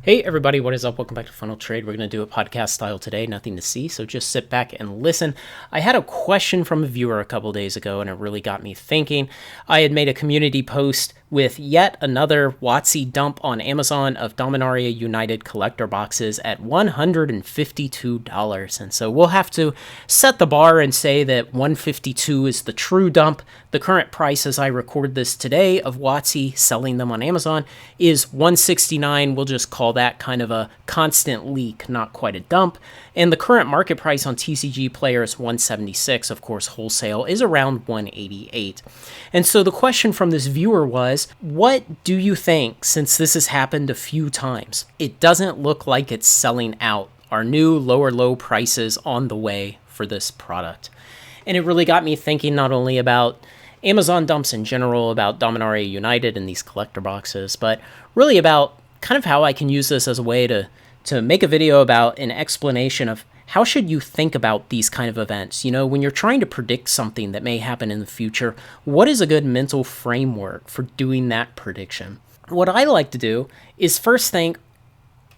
Hey everybody, what is up? Welcome back to Funnel Trade. We're going to do a podcast style today, nothing to see, so just sit back and listen. I had a question from a viewer a couple days ago and it really got me thinking. I had made a community post with yet another WotC dump on Amazon of Dominaria United collector boxes at $152. And so we'll have to set the bar and say that $152 is the true dump. The current price as I record this today of WotC selling them on Amazon is $169. We'll just call that kind of a constant leak, not quite a dump. And the current market price on TCG Player is $176. Of course, wholesale is around $188. And so the question from this viewer was, what do you think, since this has happened a few times? It doesn't look like it's selling out. Are new lower low prices on the way for this product? And it really got me thinking not only about Amazon dumps in general, about Dominaria United and these collector boxes, but really about kind of how I can use this as a way to make a video about an explanation of how should you think about these kind of events. You know, when you're trying to predict something that may happen in the future, what is a good mental framework for doing that prediction? What I like to do is first think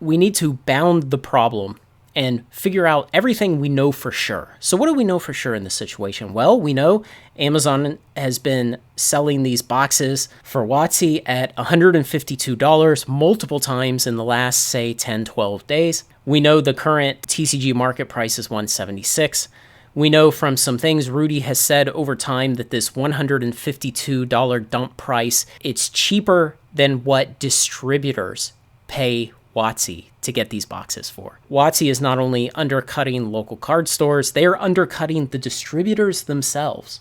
we need to bound the problem and figure out everything we know for sure. So what do we know for sure in this situation? Well, we know Amazon has been selling these boxes for WotC at $152 multiple times in the last, say, 10, 12 days. We know the current TCG market price is $176. We know from some things Rudy has said over time that this $152 dump price, it's cheaper than what distributors pay WotC to get these boxes for. WotC is not only undercutting local card stores, they are undercutting the distributors themselves.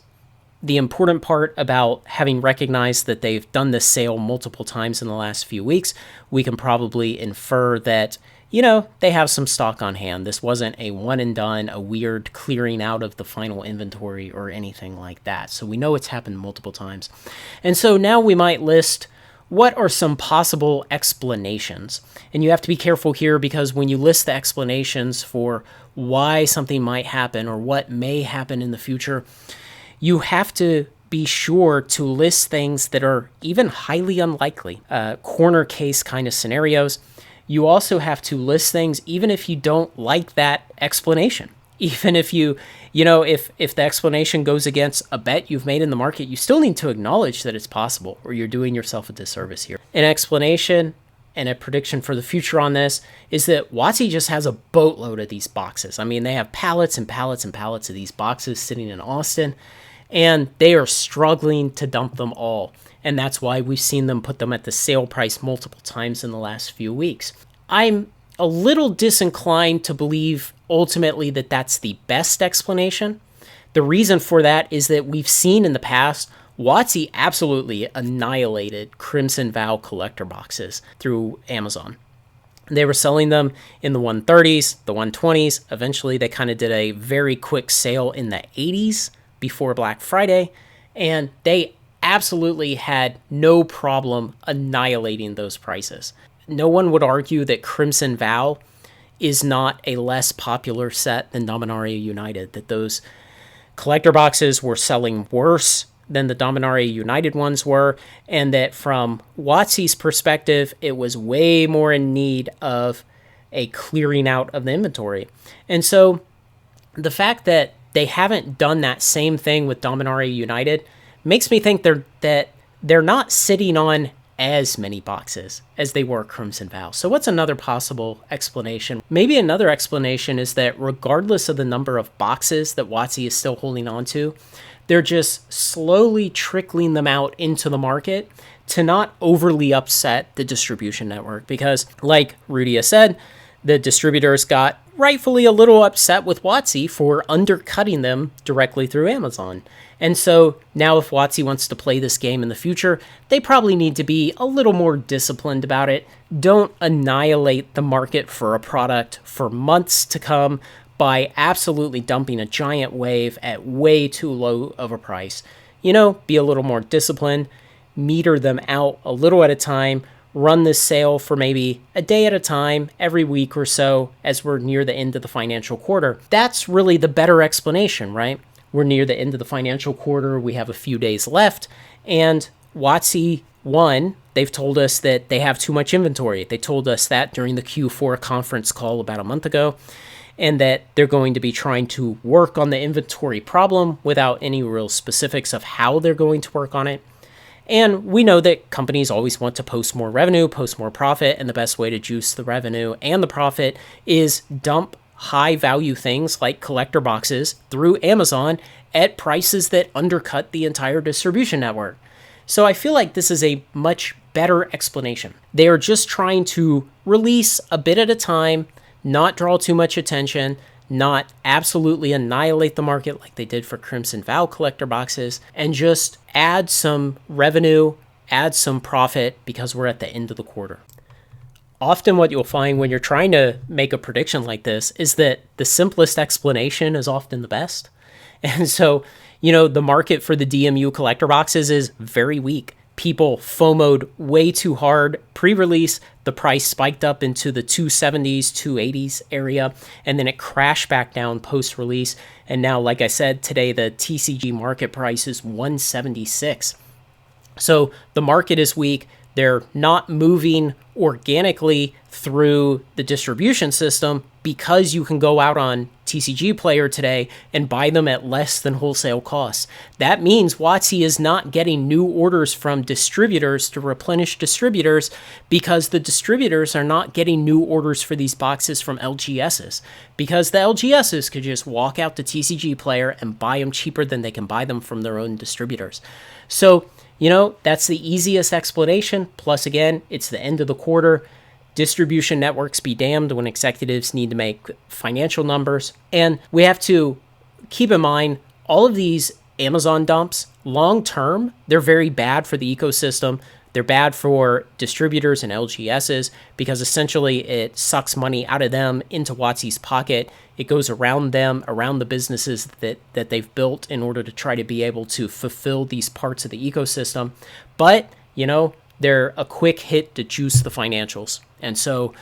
The important part about having recognized that they've done this sale multiple times in the last few weeks, we can probably infer that, you know, they have some stock on hand. This wasn't a one and done, a weird clearing out of the final inventory or anything like that. So we know it's happened multiple times. And so now we might list what are some possible explanations? And you have to be careful here because when you list the explanations for why something might happen or what may happen in the future, you have to be sure to list things that are even highly unlikely, corner case kind of scenarios. You also have to list things even if you don't like that explanation. Even if if the explanation goes against a bet you've made in the market, you still need to acknowledge that it's possible or you're doing yourself a disservice here. An explanation and a prediction for the future on this is that WotC just has a boatload of these boxes. I mean, they have pallets and pallets and pallets of these boxes sitting in Austin, and they are struggling to dump them all. And that's why we've seen them put them at the sale price multiple times in the last few weeks. I'm a little disinclined to believe ultimately that that's the best explanation. The reason for that is that we've seen in the past WotC absolutely annihilated Crimson Vow collector boxes through Amazon. They were selling them in the 130s, the 120s. Eventually, they kind of did a very quick sale in the 80s before Black Friday, and they absolutely had no problem annihilating those prices. No one would argue that Crimson Vow is not a less popular set than Dominaria United, that those collector boxes were selling worse than the Dominaria United ones were, and that from WotC's perspective, it was way more in need of a clearing out of the inventory. And so the fact that they haven't done that same thing with Dominaria United makes me think that they're not sitting on as many boxes as they were Crimson Vow. So what's another possible explanation? Maybe another explanation is that regardless of the number of boxes that WotC is still holding on to, they're just slowly trickling them out into the market to not overly upset the distribution network. Because like Rudy has said, the distributors got rightfully a little upset with WotC for undercutting them directly through Amazon. And so now if WotC wants to play this game in the future, they probably need to be a little more disciplined about it. Don't annihilate the market for a product for months to come by absolutely dumping a giant wave at way too low of a price. You know, be a little more disciplined, meter them out a little at a time, run this sale for maybe a day at a time, every week or so, as we're near the end of the financial quarter. That's really the better explanation, right? We're near the end of the financial quarter. We have a few days left, and WotC One, they've told us that they have too much inventory. They told us that during the Q4 conference call about a month ago, and that they're going to be trying to work on the inventory problem without any real specifics of how they're going to work on it. And we know that companies always want to post more revenue, post more profit, and the best way to juice the revenue and the profit is dump high value things like collector boxes through Amazon at prices that undercut the entire distribution network. So I feel like this is a much better explanation. They are just trying to release a bit at a time, not draw too much attention, not absolutely annihilate the market like they did for Crimson Vow collector boxes, and just add some revenue, add some profit because we're at the end of the quarter. Often what you'll find when you're trying to make a prediction like this is that the simplest explanation is often the best. And so, the market for the DMU collector boxes is very weak. People FOMO'd way too hard pre-release. The price spiked up into the 270s, 280s area, and then it crashed back down post-release. And now, like I said, today the TCG market price is 176. So the market is weak. They're not moving organically through the distribution system because you can go out on TCG Player today and buy them at less than wholesale costs. That means WotC is not getting new orders from distributors to replenish distributors because the distributors are not getting new orders for these boxes from LGSs because the LGSs could just walk out to TCG Player and buy them cheaper than they can buy them from their own distributors. So, that's the easiest explanation. Plus, again, it's the end of the quarter. Distribution networks be damned when executives need to make financial numbers. And we have to keep in mind all of these Amazon dumps, long term, they're very bad for the ecosystem. They're bad for distributors and LGSs because essentially it sucks money out of them into WotC's pocket. It goes around them, around the businesses that they've built in order to try to be able to fulfill these parts of the ecosystem. But, they're a quick hit to juice the financials. And so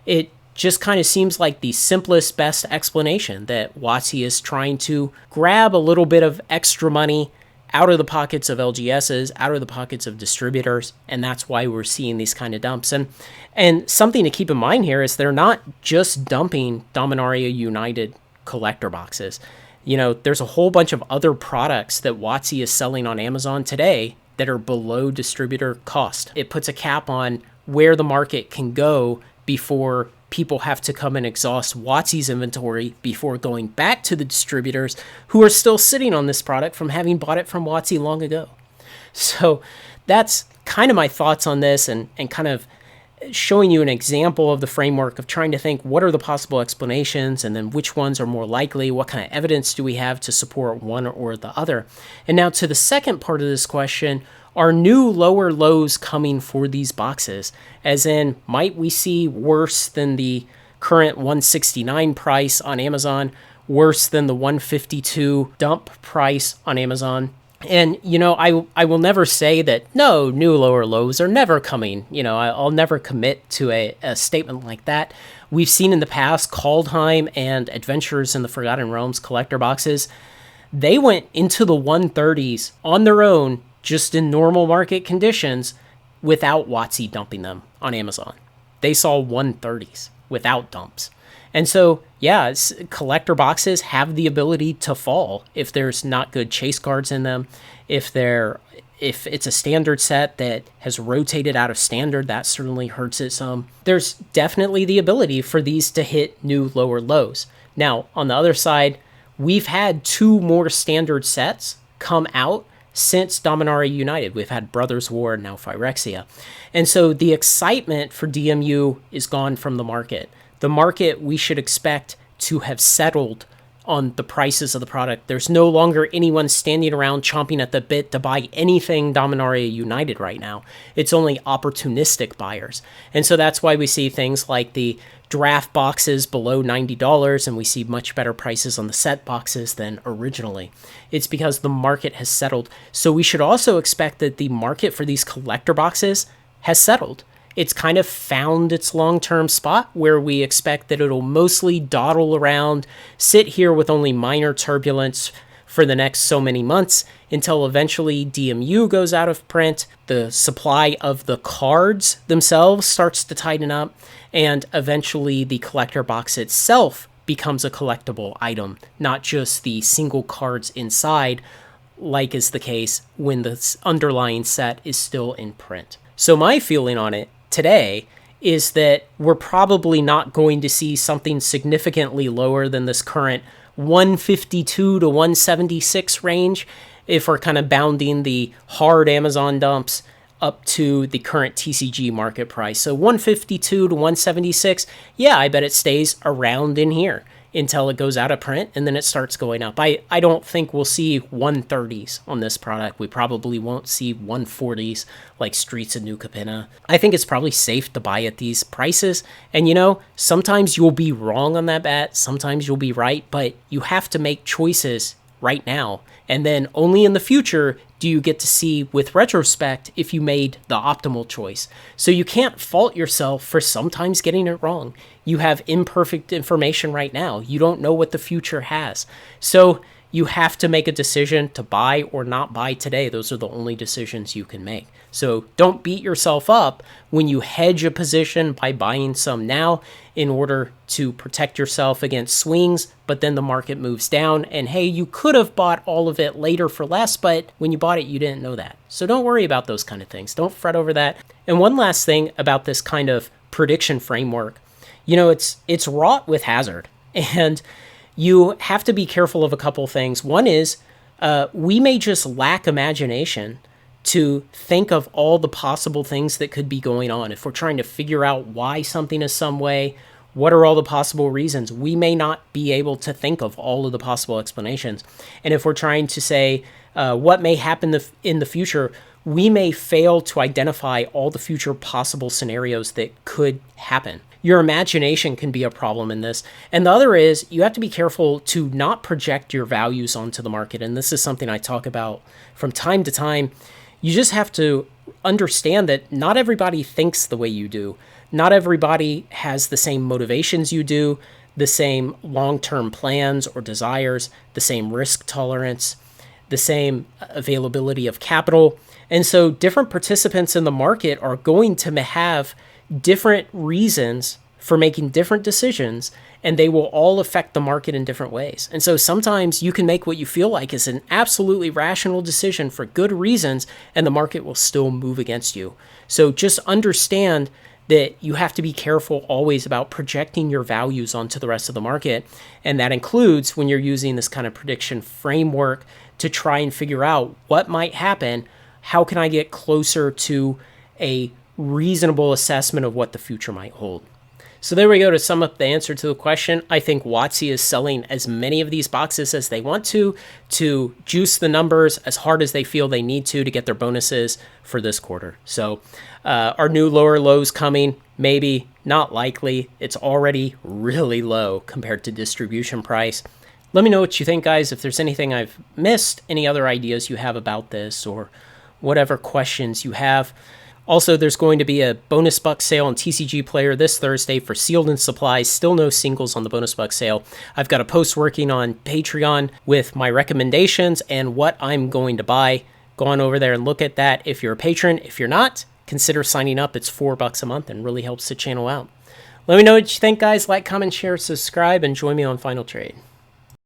it just kind of seems like the simplest, best explanation that WotC is trying to grab a little bit of extra money out of the pockets of LGSs, out of the pockets of distributors, and that's why we're seeing these kind of dumps. And something to keep in mind here is they're not just dumping Dominaria United collector boxes. There's a whole bunch of other products that WotC is selling on Amazon today that are below distributor cost. It puts a cap on where the market can go before people have to come and exhaust WotC's inventory before going back to the distributors who are still sitting on this product from having bought it from WotC long ago. So that's kind of my thoughts on this and kind of showing you an example of the framework of trying to think what are the possible explanations and then which ones are more likely, what kind of evidence do we have to support one or the other. And now to the second part of this question, are new lower lows coming for these boxes? As in, might we see worse than the current 169 price on Amazon, worse than the 152 dump price on Amazon? And, I will never say that, no, new lower lows are never coming. I'll never commit to a statement like that. We've seen in the past Kaldheim and Adventures in the Forgotten Realms collector boxes. They went into the 130s on their own, just in normal market conditions, without WotC dumping them on Amazon. They saw 130s without dumps. And so, yeah, collector boxes have the ability to fall if there's not good chase cards in them. If it's a standard set that has rotated out of standard, that certainly hurts it some. There's definitely the ability for these to hit new lower lows. Now, on the other side, we've had 2 more standard sets come out since Dominaria United. We've had Brothers War and now Phyrexia. And so the excitement for DMU is gone from the market. The market, we should expect to have settled on the prices of the product. There's no longer anyone standing around chomping at the bit to buy anything Dominaria United right now. It's only opportunistic buyers. And so that's why we see things like the draft boxes below $90 and we see much better prices on the set boxes than originally. It's because the market has settled. So we should also expect that the market for these collector boxes has settled. It's kind of found its long-term spot where we expect that it'll mostly dawdle around, sit here with only minor turbulence for the next so many months until eventually DMU goes out of print, the supply of the cards themselves starts to tighten up, and eventually the collector box itself becomes a collectible item, not just the single cards inside, like is the case when the underlying set is still in print. So my feeling on it today is that we're probably not going to see something significantly lower than this current 152 to 176 range if we're kind of bounding the hard Amazon dumps up to the current TCG market price. So 152 to 176, yeah, I bet it stays around in here until it goes out of print and then it starts going up. I don't think we'll see 130s on this product. We probably won't see 140s like Streets of New Capenna. I think it's probably safe to buy at these prices. And sometimes you'll be wrong on that bet, sometimes you'll be right, but you have to make choices right now. And then only in the future do you get to see with retrospect if you made the optimal choice. So you can't fault yourself for sometimes getting it wrong. You have imperfect information right now. You don't know what the future has. So you have to make a decision to buy or not buy today. Those are the only decisions you can make. So don't beat yourself up when you hedge a position by buying some now in order to protect yourself against swings, but then the market moves down and hey, you could have bought all of it later for less, but when you bought it, you didn't know that. So don't worry about those kind of things. Don't fret over that. And one last thing about this kind of prediction framework, it's wrought with hazard, and you have to be careful of a couple things. One is we may just lack imagination to think of all the possible things that could be going on. If we're trying to figure out why something is some way, what are all the possible reasons? We may not be able to think of all of the possible explanations. And if we're trying to say what may happen in the future, we may fail to identify all the future possible scenarios that could happen. Your imagination can be a problem in this. And the other is you have to be careful to not project your values onto the market. And this is something I talk about from time to time. You just have to understand that not everybody thinks the way you do. Not everybody has the same motivations you do, the same long-term plans or desires, the same risk tolerance, the same availability of capital. And so different participants in the market are going to have different reasons for making different decisions, and they will all affect the market in different ways. And so sometimes you can make what you feel like is an absolutely rational decision for good reasons, and the market will still move against you. So just understand that you have to be careful always about projecting your values onto the rest of the market. And that includes when you're using this kind of prediction framework to try and figure out what might happen. How can I get closer to a reasonable assessment of what the future might hold? So there we go. To sum up the answer to the question, I think WotC is selling as many of these boxes as they want to juice the numbers as hard as they feel they need to get their bonuses for this quarter. So are new lower lows coming? Maybe, not likely. It's already really low compared to distribution price. Let me know what you think, guys. If there's anything I've missed, any other ideas you have about this, or whatever questions you have. Also, there's going to be a bonus buck sale on TCG Player this Thursday for sealed and supplies. Still no singles on the bonus buck sale. I've got a post working on Patreon with my recommendations and what I'm going to buy. Go on over there and look at that if you're a patron. If you're not, consider signing up. It's $4 a month and really helps the channel out. Let me know what you think, guys. Like, comment, share, subscribe, and join me on Final Trade.